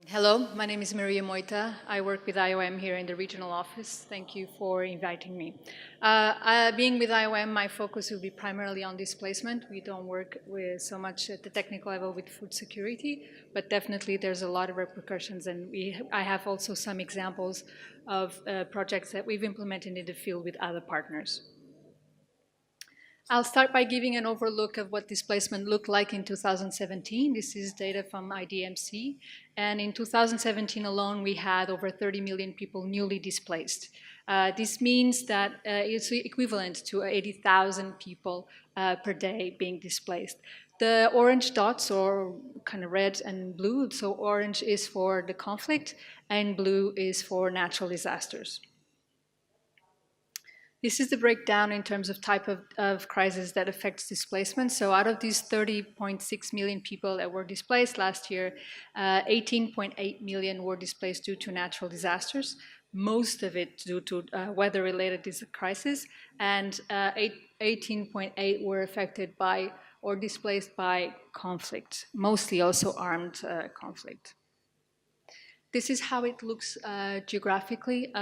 Hello, my name is Maria Moita. I work with IOM here in the regional office. Thank you for inviting me. Being with IOM, my focus will be primarily on displacement. We don't work with so much at the technical level with food security, but definitely there's a lot of repercussions, and I have also some examples of projects that we've implemented in the field with other partners. I'll start by giving an overlook of what displacement looked like in 2017. This is data from IDMC. And in 2017 alone, we had over 30 million people newly displaced. This means that it's equivalent to 80,000 people per day being displaced. The orange dots, or kind of red and blue, so orange is for the conflict and blue is for natural disasters. This is the breakdown in terms of type of crisis that affects displacement. So out of these 30.6 million people that were displaced last year, 18.8 million were displaced due to natural disasters, most of it due to weather-related crises, and 18.8 were affected by or displaced by conflict, mostly also armed conflict. This is how it looks geographically.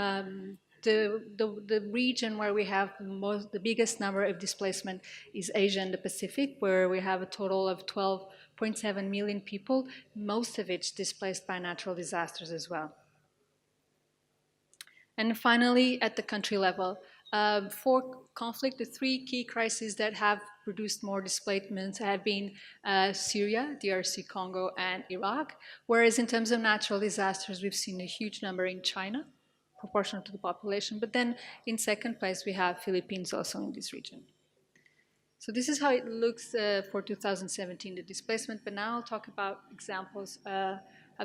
The region where we have the biggest number of displacement is Asia and the Pacific, where we have a total of 12.7 million people, most of it displaced by natural disasters as well. And finally, at the country level, for conflict, the three key crises that have produced more displacement have been Syria, DRC Congo, and Iraq, whereas in terms of natural disasters, we've seen a huge number in China, proportional to the population. But then in second place, we have Philippines also in this region. So this is how it looks for 2017, the displacement. But now I'll talk about examples of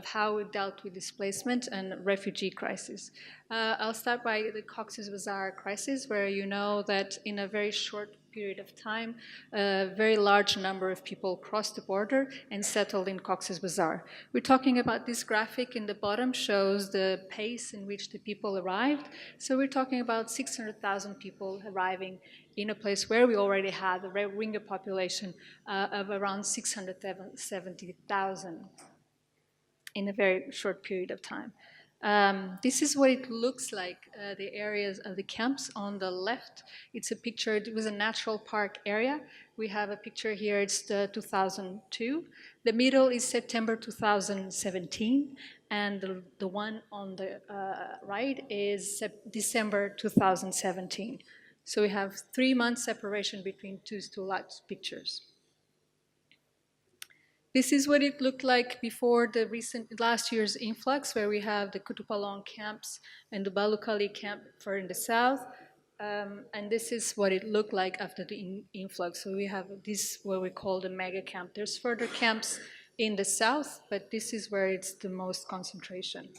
how we dealt with displacement and refugee crisis. I'll start by the Cox's Bazar crisis, where you know that in a very short period of time, a very large number of people crossed the border and settled in Cox's Bazar. We're talking about this graphic in the bottom shows the pace in which the people arrived. So we're talking about 600,000 people arriving in a place where we already had a Rohingya population of around 670,000 in a very short period of time. This is what it looks like, the areas of the camps on the left. It's a picture, it was a natural park area. We have a picture here, it's the 2002. The middle is September 2017, and the one on the right is December 2017. So we have 3 months separation between two large pictures. This is what it looked like before the last year's influx, where we have the Kutupalong camps and the Balukali camp for in the south. And this is what it looked like after the influx. So we have this, what we call the mega camp. There's further camps in the south, but this is where it's the most concentration.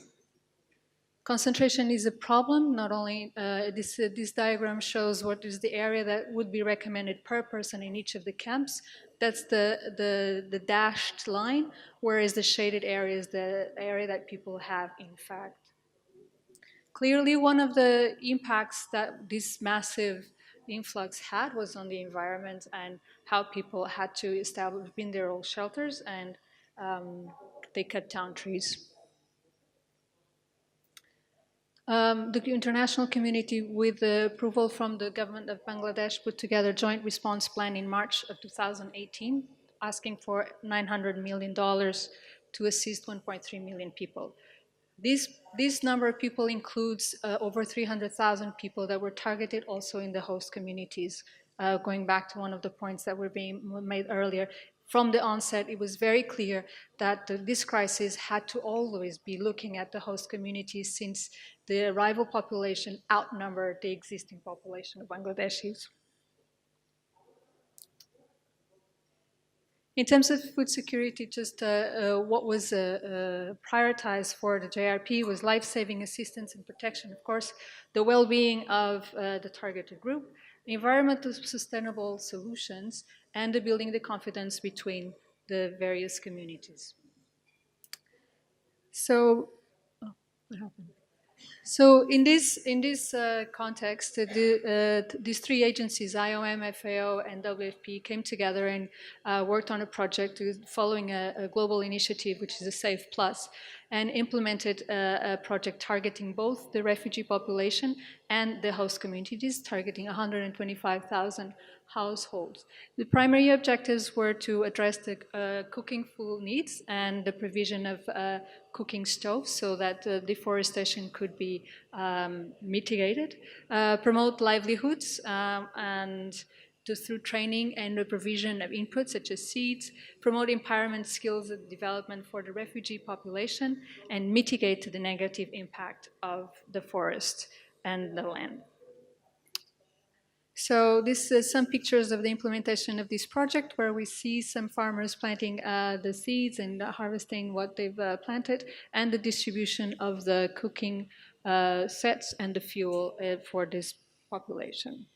Concentration is a problem. Not only this diagram shows what is the area that would be recommended per person in each of the camps. That's the dashed line, whereas the shaded area is the area that people have, in fact. Clearly, one of the impacts that this massive influx had was on the environment and how people had to establish their shelters, and they cut down trees. The international community, with the approval from the government of Bangladesh, put together a joint response plan in March of 2018, asking for $900 million to assist 1.3 million people. This number of people includes over 300,000 people that were targeted also in the host communities. Going back to one of the points that were being made earlier, from the onset, it was very clear that this crisis had to always be looking at the host communities, since the arrival population outnumbered the existing population of Bangladeshis. In terms of food security, just what was prioritized for the JRP was life-saving assistance and protection, of course, the well-being of the targeted group, environmental sustainable solutions, and the building the confidence between the various communities. So, what happened? So in this context, these three agencies, IOM, FAO, and WFP, came together and worked on a project following a global initiative, which is a SAFE Plus. and implemented a project targeting both the refugee population and the host communities, targeting 125,000 households. The primary objectives were to address the cooking fuel needs and the provision of cooking stoves so that deforestation could be mitigated, promote livelihoods, and through training and the provision of inputs such as seeds, promote empowerment skills and development for the refugee population, and mitigate the negative impact of the forest and the land. So this is some pictures of the implementation of this project, where we see some farmers planting the seeds and harvesting what they've planted, and the distribution of the cooking sets and the fuel for this population.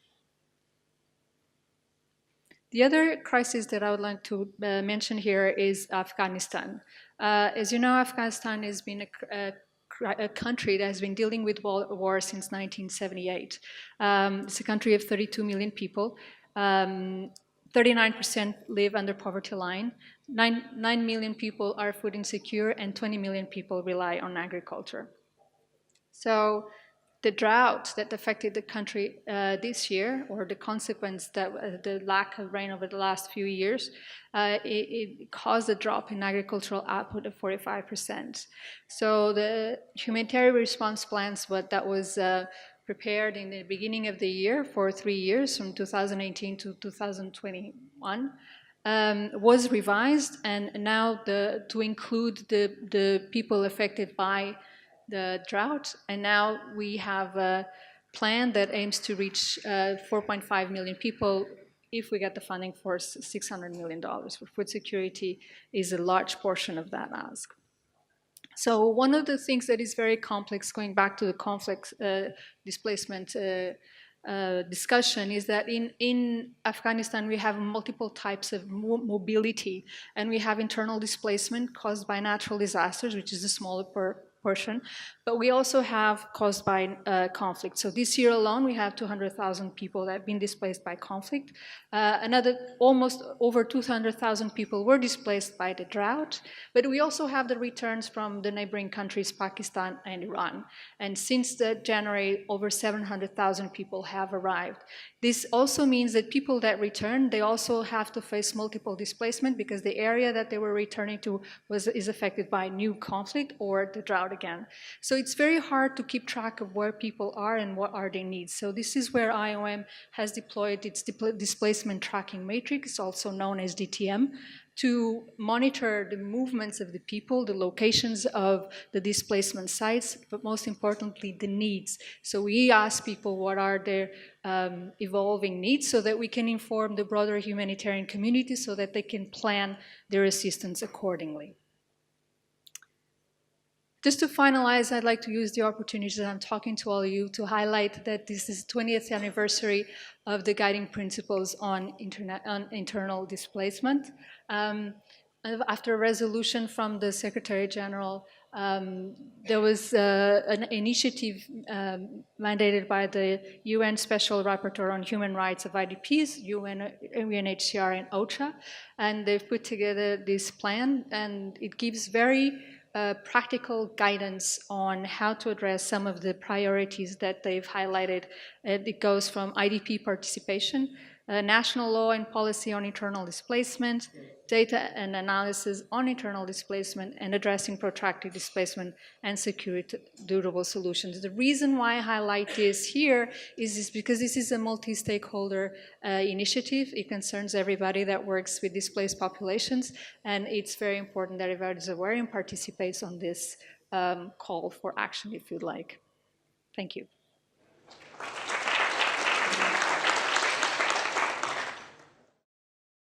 The other crisis that I would like to mention here is Afghanistan. As you know, Afghanistan has been a country that has been dealing with war since 1978. It's a country of 32 million people. 39% live under poverty line. 9 million people are food insecure, and 20 million people rely on agriculture. So the drought that affected the country this year, or the consequence that the lack of rain over the last few years, it caused a drop in agricultural output of 45%. So the humanitarian response plans that was prepared in the beginning of the year for 3 years, from 2018 to 2021, was revised, and now to include the people affected by the drought, and now we have a plan that aims to reach 4.5 million people if we get the funding for $600 million. For food security is a large portion of that ask. So one of the things that is very complex, going back to the conflict displacement discussion, is that in Afghanistan we have multiple types of mobility, and we have internal displacement caused by natural disasters, which is a smaller portion, but we also have caused by conflict. So this year alone we have 200,000 people that have been displaced by conflict. Another almost over 200,000 people were displaced by the drought, but we also have the returns from the neighboring countries, Pakistan and Iran. And since January, over 700,000 people have arrived. This also means that people that return, they also have to face multiple displacement, because the area that they were returning to is affected by new conflict or the drought again. So it's very hard to keep track of where people are and what are their needs. So this is where IOM has deployed its displacement tracking matrix, also known as DTM, to monitor the movements of the people, the locations of the displacement sites, but most importantly, the needs. So we ask people what are their evolving needs, so that we can inform the broader humanitarian community so that they can plan their assistance accordingly. Just to finalize, I'd like to use the opportunity that I'm talking to all of you to highlight that this is the 20th anniversary of the guiding principles on internal displacement. After a resolution from the Secretary General, there was an initiative mandated by the UN Special Rapporteur on Human Rights of IDPs, UNHCR and OCHA, and they've put together this plan, and it gives very practical guidance on how to address some of the priorities that they've highlighted. It goes from IDP participation, national law and policy on internal displacement, data and analysis on internal displacement, and addressing protracted displacement and security durable solutions. The reason why I highlight this here is because this is a multi-stakeholder initiative. It concerns everybody that works with displaced populations, and it's very important that everybody is aware and participates on this call for action, if you'd like. Thank you.